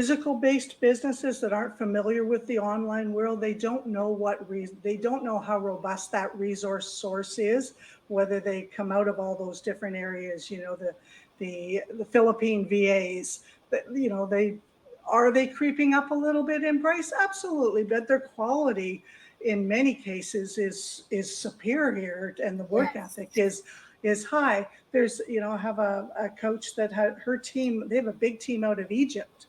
physical based businesses that aren't familiar with the online world, they don't know they don't know how robust that resource source is, whether they come out of all those different areas, the Philippine VAs, that, are they creeping up a little bit in price? Absolutely, but their quality in many cases is superior, and the work Yes. ethic is high. There's, I have a coach that had her team, they have a big team out of Egypt,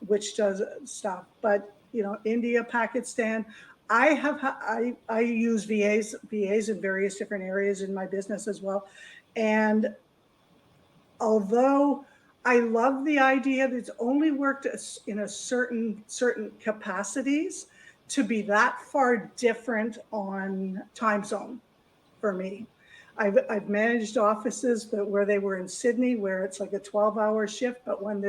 which does stuff, but India, Pakistan. I use VAs in various different areas in my business as well, and although I love the idea that it's only worked in a certain capacities, to be that far different on time zone for me. I've managed offices where they were in Sydney, where it's like a 12-hour shift, but when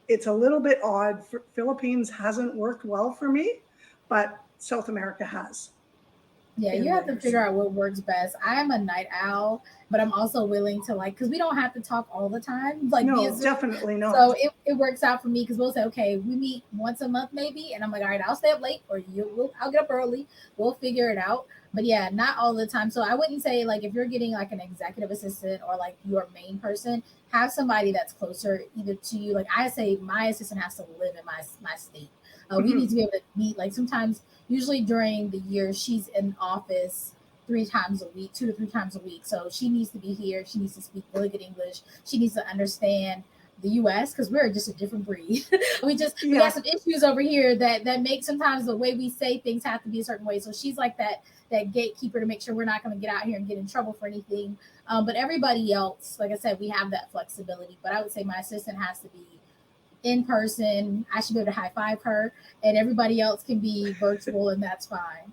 it's a little bit odd. Philippines hasn't worked well for me, but South America has. Yeah, you have to figure out what works best. I am a night owl, but I'm also willing to because we don't have to talk all the time, no, definitely not. So it works out for me because we'll say, okay, we meet once a month maybe, and I'm like, all right, I'll stay up late, or I'll get up early. We'll figure it out. But yeah, not all the time. So I wouldn't say if you're getting an executive assistant or your main person, have somebody that's closer either to you. I say my assistant has to live in my state. We need to be able to meet. Sometimes, usually during the year, she's in office 3 times a week, 2 to 3 times a week. So she needs to be here. She needs to speak really good English. She needs to understand the U.S. because we're just a different breed. we got some issues over here that make sometimes the way we say things have to be a certain way. So she's like that gatekeeper to make sure we're not going to get out here and get in trouble for anything. But everybody else, like I said, we have that flexibility. But I would say my assistant has to be in person. I should be able to high five her, and everybody else can be virtual, and that's fine.